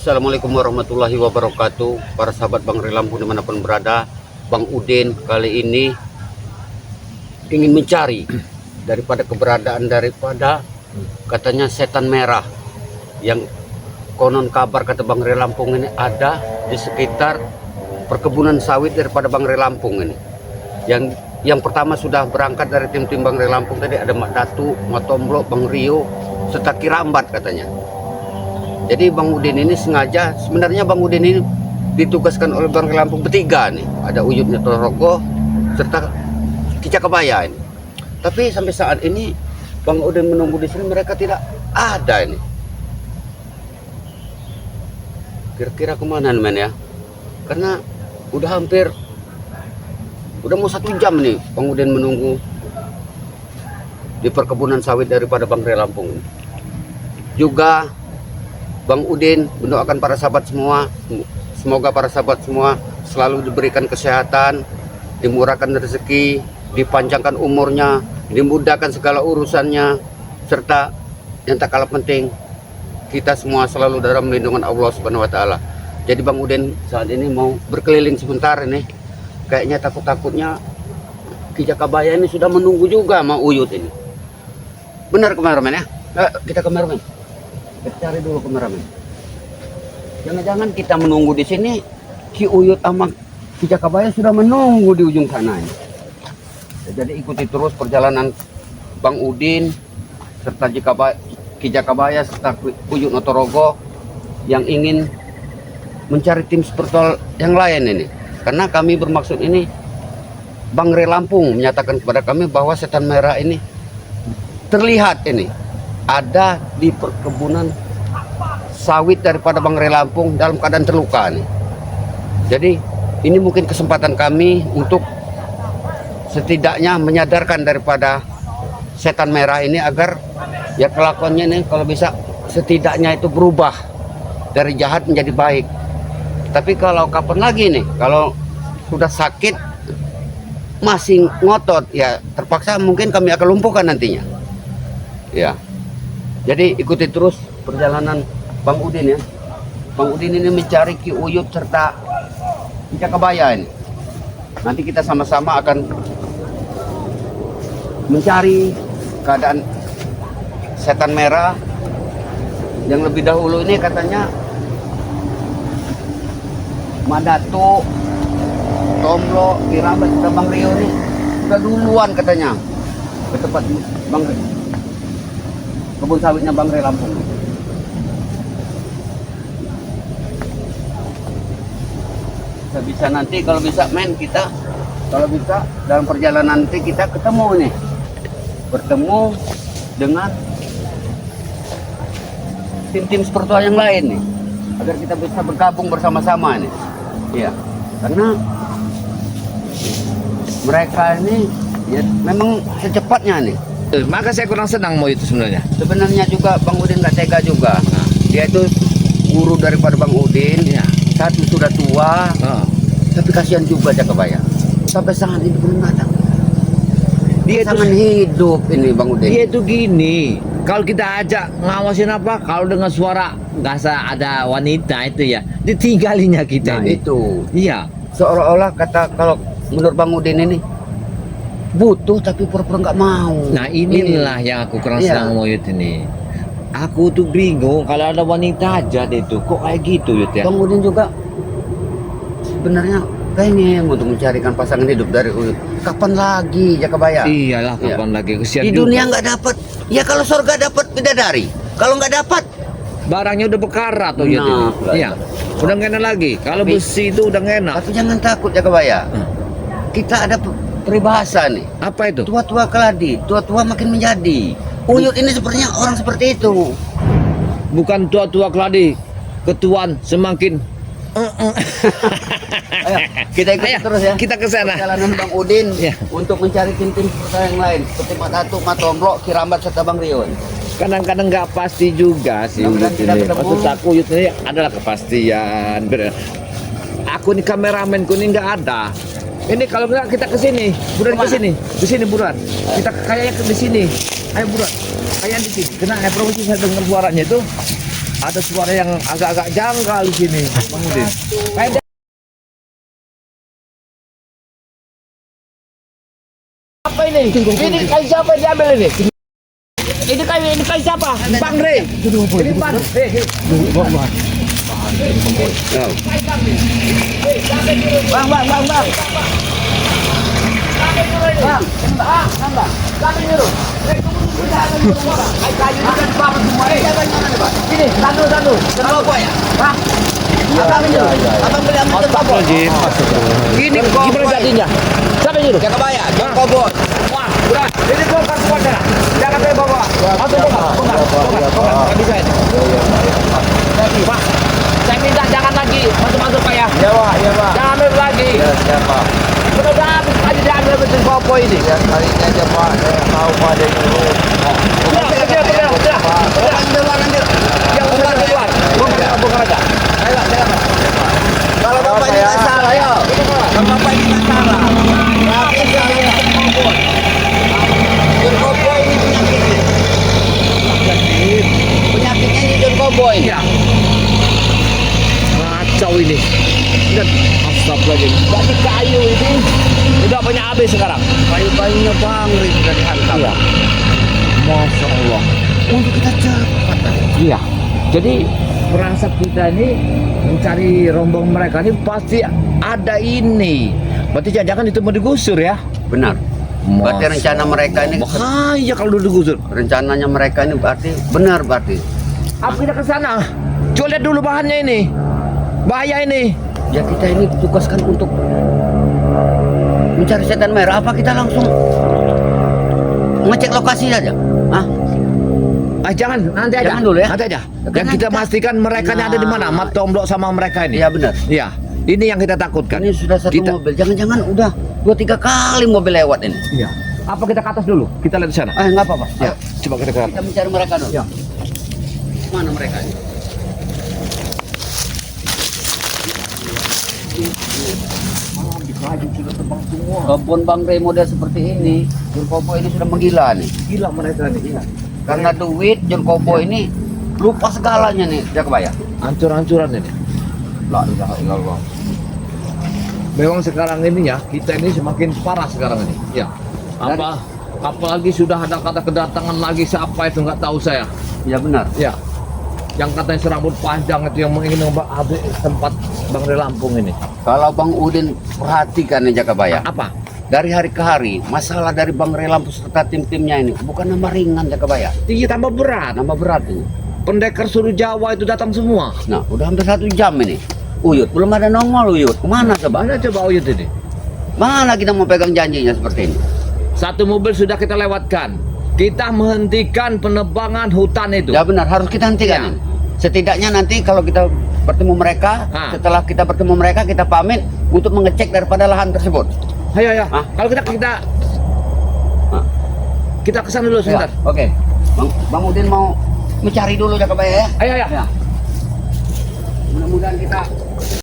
Assalamualaikum warahmatullahi wabarakatuh. Para sahabat Bang Ray Lampung dimanapun berada, Bang Udin kali ini ingin mencari daripada keberadaan daripada katanya setan merah yang konon kabar kata Bang Ray Lampung ini ada di sekitar perkebunan sawit daripada Bang Ray Lampung ini. Yang pertama sudah berangkat dari tim-tim Bang Ray Lampung tadi ada Mak Datu, Mak Tomblo, Bang Rio, serta Kirambat katanya. Jadi Bang Udin ini sengaja, sebenarnya Bang Udin ini ditugaskan oleh Bang Ray Lampung bertiga nih. Ada Uyut Notorogo serta Kicakabaya ini. Tapi sampai saat ini Bang Udin menunggu di sini, mereka tidak ada ini. Kira-kira kemana men ya? Karena udah mau 1 jam nih Bang Udin menunggu di perkebunan sawit daripada Bang Ray Lampung. Juga Bang Udin mendoakan para sahabat semua, semoga para sahabat semua selalu diberikan kesehatan, dimurahkan rezeki, dipanjangkan umurnya, dimudahkan segala urusannya, serta yang tak kalah penting kita semua selalu dalam lindungan Allah Subhanahu wa taala. Jadi Bang Udin saat ini mau berkeliling sebentar ini. Kayaknya takut-takutnya Kicakabaya ini sudah menunggu juga sama Uyut ini. Benar kameramen ya? Kita kameramen. Kita cari dulu kameramen. Jangan-jangan kita menunggu di sini, Ki Uyut sama Kicakabaya sudah menunggu di ujung sana ini. Jadi ikuti terus perjalanan Bang Udin serta Kicakabaya serta Uyut Notorogo yang ingin mencari tim spiritual yang lain ini. Karena kami bermaksud ini, Bang Ray Lampung menyatakan kepada kami bahwa setan merah ini terlihat ini ada di perkebunan sawit daripada Bang Ray Lampung dalam keadaan terluka nih. Jadi ini mungkin kesempatan kami untuk setidaknya menyadarkan daripada setan merah ini agar ya kelakuannya nih kalau bisa setidaknya itu berubah dari jahat menjadi baik. Tapi kalau kapan lagi nih, kalau sudah sakit masih ngotot ya terpaksa mungkin kami akan lumpuhkan nantinya. Ya. Jadi ikuti terus perjalanan Bang Udin ya. Bang Udin ini mencari Ki Uyut serta Kicakabaya ini. Nanti kita sama-sama akan mencari keadaan setan merah yang lebih dahulu ini katanya Mak Datu, Tomblo, Kirambat, serta Bang Rio nih sudah duluan katanya ke tempat kebun sawitnya Bang Ray Lampung. Bisa nanti kalau bisa kita kalau bisa dalam perjalanan nanti kita ketemu dengan tim-tim spiritual yang lain nih agar kita bisa bergabung bersama-sama nih. Iya, karena mereka ini ya memang secepatnya nih. Maka saya kurang senang mau itu sebenarnya. Sebenarnya juga Bang Udin nggak tega juga. Dia itu guru daripada Bang Udin. Ya. Satu sudah tua, tapi kasihan juga Kicakabaya. Sampai saat ini belum datang. Dia sangat hidup ini Bang Udin. Dia itu gini, kalau kita ajak ngawasin apa, kalau dengan suara nggak ada wanita itu ya, ditinggalinya kita Nah ini. itu. Iya. Seolah-olah kata kalau menurut Bang Udin ini butuh tapi pura-pura nggak mau. Nah inilah yang aku kurang Iya. senang mau ini. Aku tuh bingung kalau ada wanita aja deh tuh, kok kayak gitu ya? Bang Udin juga sebenarnya pengen untuk mencarikan pasangan hidup dari Uyut. Kapan lagi Kicakabaya? Iyalah, kapan lagi kesian Di juga. dunia nggak dapat. Ya kalau surga dapat bidadari. Kalau nggak dapat, Barangnya udah berkarat tuh ya. Nah, Iya. Udah nggak enak lagi. Kalau Tapi- besi itu udah nggak enak. tapi jangan takut Kicakabaya. Kita ada peribahasa nih. Apa itu? Tua-tua keladi, tua-tua makin menjadi. Uyut ini sepertinya orang seperti itu. Bukan tua-tua keladi, ketuaan semakin. Ayo, kita ikuti Ayo, terus ya. kita ke sana. Perjalanan Bang Udin Ya. untuk mencari tim-tim seperti yang lain seperti Mak Datu, Mak Tomblo, Kirambat serta Bang Rio. Kadang-kadang nggak pasti juga sih Mudah-mudahan Uyut kita ini. ketemu. Maksud aku Uyut ini adalah kepastian. Aku nih kameramenku ini nggak ada. Ini kalau nggak kita ke sini, buruan ke sini buruan. Kita kayaknya di sini. Ayo buruan. Kayak di sini. Kena promosi saya dengar suaranya itu. ada suara yang agak-agak janggal di sini, Bang Udin. Kayak apa ini? Ini kayu siapa yang diambil ini? Ini kayu siapa? Bang Re. Ini Bang Re. Bang. Ini gimana jadinya? Siapa nyuruh? Jaga Baya, John Kobot. Wah, udah. Ini bongkar semua sana. Jangan saya bawa. Atau bongkar. Nggak bisa ini. Pak, saya minta jangan lagi masuk-masuk Pak ya. Iya Pak. Jangan ambil lagi. Iya Pak. Sudah habis aja diambil betul Kopo ini. Ya kalinya aja Pak, saya tahu Pak dia dulu. Udah. Yang keluar. Bongkar aja. Ayo, jangan. Kalau Bapak ini nggak salah, ayo. Kalau Bapak ini nggak salah. Tapi jangan Kopo. John Kopo ini penyakitnya. Penyakitnya ini John Kopo ini. Ya. Kacau ini. Dan astagfirullahaladzim. Jadi kayu ini udah banyak habis sekarang. Kayu-kayunya Bang Ri sudah dihantam. Iya. Masya Allah. Untuk kita cepat. Iya. Jadi perasaan kita ini mencari rombongan mereka ini pasti ada ini. Berarti jangan itu mau digusur ya? Benar. Berarti rencana mereka ini bahaya kalau digusur. rencananya mereka ini berarti benar berarti. Apa kita ke sana? Coba lihat dulu bahannya ini. Bahaya ini. Ya kita ini ditugaskan untuk mencari setan merah. Apa kita langsung ngecek lokasi saja? Hah? Jangan, nanti aja. Jangan dulu ya. Nanti aja. Karena Dan kita kita- pastikan mereka ada di mana. Mat Tomblok sama mereka ini. Iya benar. Iya. Ini yang kita takutkan. Ini sudah satu Kita- mobil. Jangan-jangan udah 2-3 kali mobil lewat ini. Iya. Apa kita ke atas dulu? Kita lihat di sana. Nggak apa-apa. Ya, coba kita ke atas. Kita mencari mereka dulu. Ya. Mana mereka ini? Kebun Bang Rey model seperti ini, John Kopo ini sudah menggila nih. Gila mereka nih. Karena duit John Kopo ini lupa segalanya nih, dia kebayang. Hancur-hancuran ini. La ilaha illallah. Memang sekarang ini ya, kita ini semakin parah sekarang ini. Ya. Apalagi sudah ada kata kedatangan lagi siapa itu nggak tahu saya. Ya benar. Ya. Yang katanya serambut panjang itu yang ingin habis tempat Bang Rey Lampung ini. Kalau Bang Udin perhatikan nih Jakabaya, Apa? dari hari ke hari masalah dari Bang Rey Lampung serta tim-timnya ini bukan nama ringan Jakabaya, Iya tambah berat. nama berat ini. Pendekar suruh Jawa itu datang semua. Nah, udah hampir 1 jam ini. Uyut belum ada nongol Uyut. Kemana coba? Mana coba Uyut ini? Mana kita mau pegang janjinya seperti ini? Satu mobil sudah kita lewatkan. Kita menghentikan penebangan hutan itu. Ya benar, harus kita Ya. hentikan ini. Setidaknya nanti kalau kita bertemu mereka, setelah kita bertemu mereka kita pamit untuk mengecek daripada lahan tersebut. Ayo ya. Hah? Kalau kita Hah? kita kesana dulu Ya, sebentar. oke. Bang Udin mau mencari dulu Jakabaya ya. Ayo ya. Ya. Mudah-mudahan kita